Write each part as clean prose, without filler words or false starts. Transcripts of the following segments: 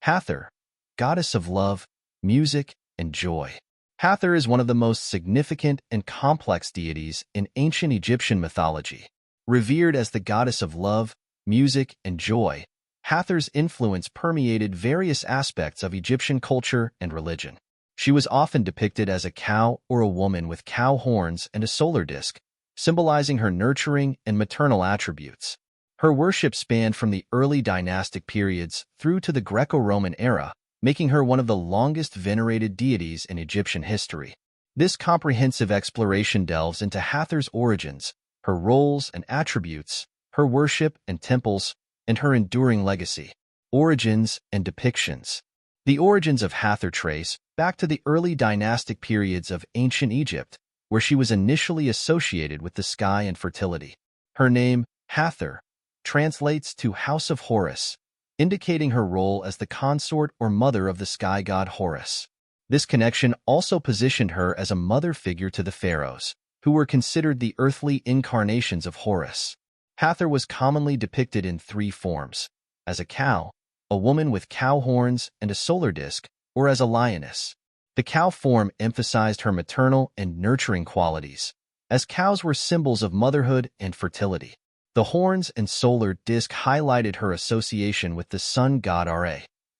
Hathor, goddess of love, music, and joy. Hathor is one of the most significant and complex deities in ancient Egyptian mythology. Revered as the goddess of love, music, and joy, Hathor's influence permeated various aspects of Egyptian culture and religion. She was often depicted as a cow or a woman with cow horns and a solar disk, symbolizing her nurturing and maternal attributes. Her worship spanned from the early dynastic periods through to the Greco-Roman era, making her one of the longest venerated deities in Egyptian history. This comprehensive exploration delves into Hathor's origins, her roles and attributes, her worship and temples, and her enduring legacy. Origins and depictions. The origins of Hathor trace back to the early dynastic periods of ancient Egypt, where she was initially associated with the sky and fertility. Her name, Hathor, translates to House of Horus, indicating her role as the consort or mother of the sky god Horus. This connection also positioned her as a mother figure to the pharaohs, who were considered the earthly incarnations of Horus. Hathor was commonly depicted in three forms: as a cow, a woman with cow horns and a solar disk, or as a lioness. The cow form emphasized her maternal and nurturing qualities, as cows were symbols of motherhood and fertility. The horns and solar disk highlighted her association with the sun god Ra,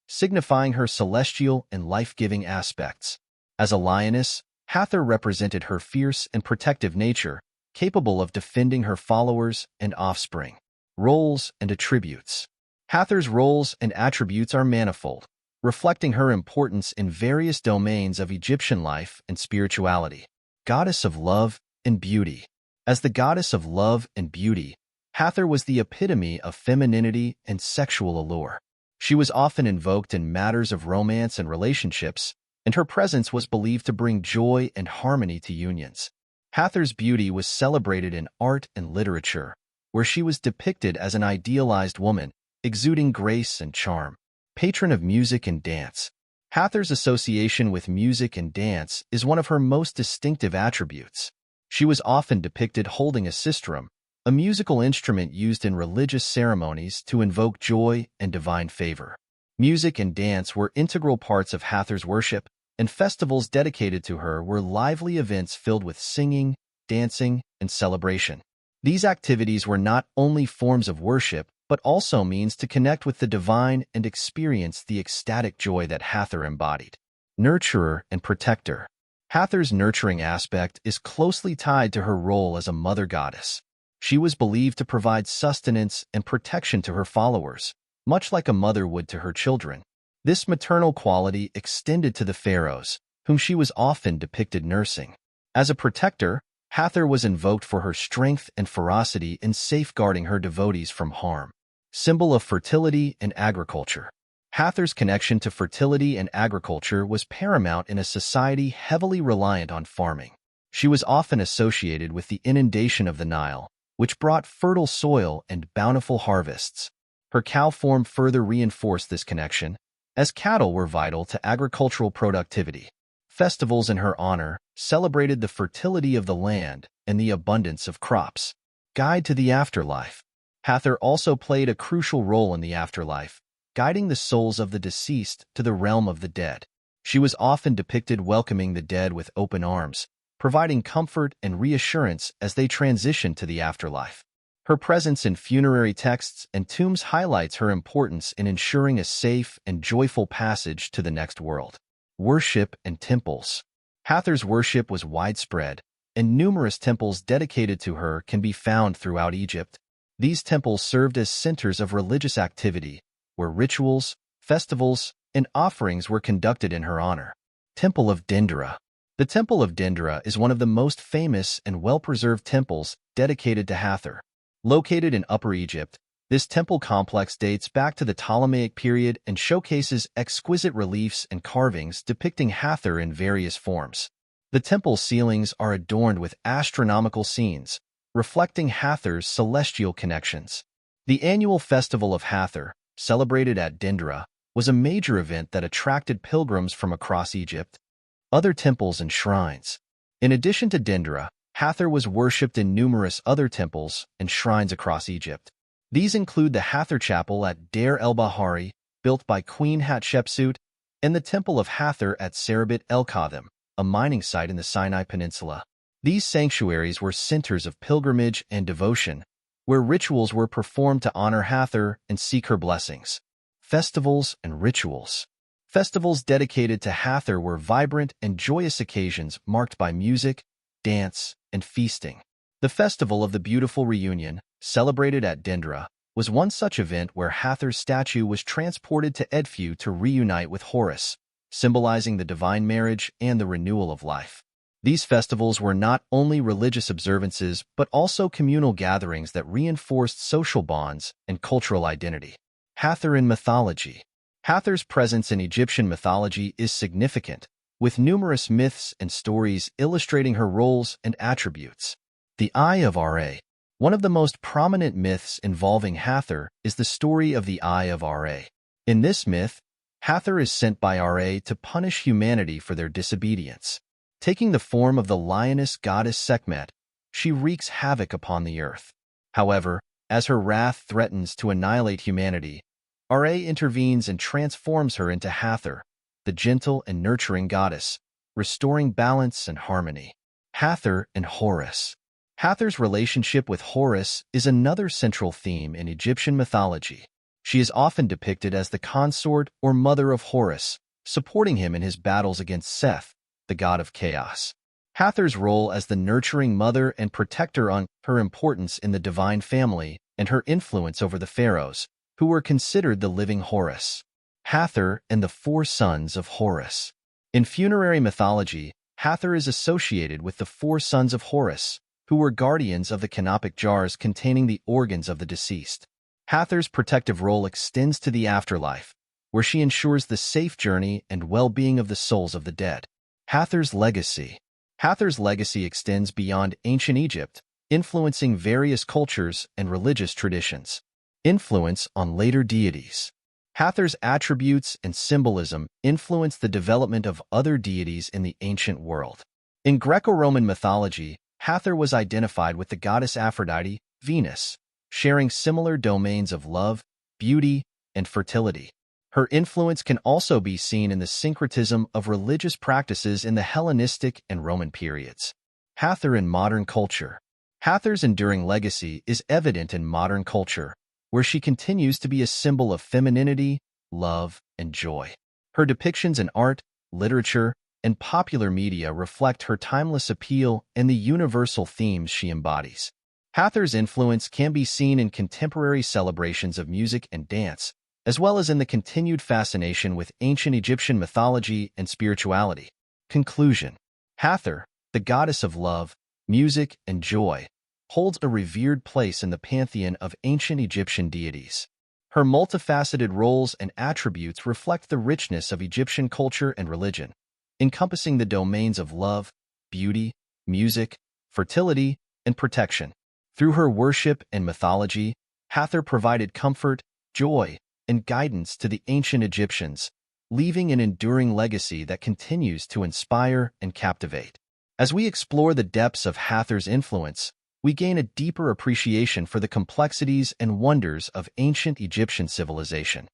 signifying her celestial and life-giving aspects. As a lioness, Hathor represented her fierce and protective nature, capable of defending her followers and offspring. Roles and attributes. Hathor's roles and attributes are manifold, reflecting her importance in various domains of Egyptian life and spirituality. Goddess of love and beauty. As the goddess of love and beauty, Hathor was the epitome of femininity and sexual allure. She was often invoked in matters of romance and relationships, and her presence was believed to bring joy and harmony to unions. Hathor's beauty was celebrated in art and literature, where she was depicted as an idealized woman, exuding grace and charm. Patron of music and dance. Hathor's association with music and dance is one of her most distinctive attributes. She was often depicted holding a sistrum, a musical instrument used in religious ceremonies to invoke joy and divine favor. Music and dance were integral parts of Hathor's worship, and festivals dedicated to her were lively events filled with singing, dancing, and celebration. These activities were not only forms of worship, but also means to connect with the divine and experience the ecstatic joy that Hathor embodied. Nurturer and protector. Hathor's nurturing aspect is closely tied to her role as a mother goddess. She was believed to provide sustenance and protection to her followers, much like a mother would to her children. This maternal quality extended to the pharaohs, whom she was often depicted nursing. As a protector, Hathor was invoked for her strength and ferocity in safeguarding her devotees from harm. Symbol of fertility and agriculture. Hathor's connection to fertility and agriculture was paramount in a society heavily reliant on farming. She was often associated with the inundation of the Nile, which brought fertile soil and bountiful harvests. Her cow form further reinforced this connection, as cattle were vital to agricultural productivity. Festivals in her honor celebrated the fertility of the land and the abundance of crops. Guide to the afterlife. Hathor also played a crucial role in the afterlife, guiding the souls of the deceased to the realm of the dead. She was often depicted welcoming the dead with open arms, providing comfort and reassurance as they transitioned to the afterlife. Her presence in funerary texts and tombs highlights her importance in ensuring a safe and joyful passage to the next world. Worship and temples. Hathor's worship was widespread, and numerous temples dedicated to her can be found throughout Egypt. These temples served as centers of religious activity, where rituals, festivals, and offerings were conducted in her honor. Temple of Dendera. The Temple of Dendera is one of the most famous and well-preserved temples dedicated to Hathor. Located in Upper Egypt, this temple complex dates back to the Ptolemaic period and showcases exquisite reliefs and carvings depicting Hathor in various forms. The temple's ceilings are adorned with astronomical scenes, reflecting Hathor's celestial connections. The annual Festival of Hathor, celebrated at Dendera, was a major event that attracted pilgrims from across Egypt. Other temples and shrines. In addition to Dendera, Hathor was worshipped in numerous other temples and shrines across Egypt. These include the Hathor Chapel at Deir el-Bahari, built by Queen Hatshepsut, and the Temple of Hathor at Serabit el-Khatham, a mining site in the Sinai Peninsula. These sanctuaries were centers of pilgrimage and devotion, where rituals were performed to honor Hathor and seek her blessings. Festivals and rituals. Festivals dedicated to Hathor were vibrant and joyous occasions marked by music, dance, and feasting. The Festival of the Beautiful Reunion, celebrated at Dendra, was one such event where Hathor's statue was transported to Edfu to reunite with Horus, symbolizing the divine marriage and the renewal of life. These festivals were not only religious observances but also communal gatherings that reinforced social bonds and cultural identity. Hathor in mythology. Hathor's presence in Egyptian mythology is significant, with numerous myths and stories illustrating her roles and attributes. The Eye of Ra. One of the most prominent myths involving Hathor is the story of the Eye of Ra. In this myth, Hathor is sent by Ra to punish humanity for their disobedience. Taking the form of the lioness goddess Sekhmet, she wreaks havoc upon the earth. However, as her wrath threatens to annihilate humanity, Ra intervenes and transforms her into Hathor, the gentle and nurturing goddess, restoring balance and harmony. Hathor and Horus. Hathor's relationship with Horus is another central theme in Egyptian mythology. She is often depicted as the consort or mother of Horus, supporting him in his battles against Seth, the god of chaos. Hathor's role as the nurturing mother and protector on her importance in the divine family and her influence over the pharaohs, who were considered the living Horus. Hathor and the four sons of Horus. In funerary mythology, Hathor is associated with the four sons of Horus, who were guardians of the canopic jars containing the organs of the deceased. Hathor's protective role extends to the afterlife, where she ensures the safe journey and well-being of the souls of the dead. Hathor's legacy. Hathor's legacy extends beyond ancient Egypt, influencing various cultures and religious traditions. Influence on later deities. Hathor's attributes and symbolism influenced the development of other deities in the ancient world. In Greco-Roman mythology, Hathor was identified with the goddess Aphrodite, Venus, sharing similar domains of love, beauty, and fertility. Her influence can also be seen in the syncretism of religious practices in the Hellenistic and Roman periods. Hathor in modern culture. Hathor's enduring legacy is evident in modern culture, where she continues to be a symbol of femininity, love, and joy. Her depictions in art, literature, and popular media reflect her timeless appeal and the universal themes she embodies. Hathor's influence can be seen in contemporary celebrations of music and dance, as well as in the continued fascination with ancient Egyptian mythology and spirituality. Conclusion. Hathor, the goddess of love, music, and joy, holds a revered place in the pantheon of ancient Egyptian deities. Her multifaceted roles and attributes reflect the richness of Egyptian culture and religion, encompassing the domains of love, beauty, music, fertility, and protection. Through her worship and mythology, Hathor provided comfort, joy, and guidance to the ancient Egyptians, leaving an enduring legacy that continues to inspire and captivate. As we explore the depths of Hathor's influence, we gain a deeper appreciation for the complexities and wonders of ancient Egyptian civilization.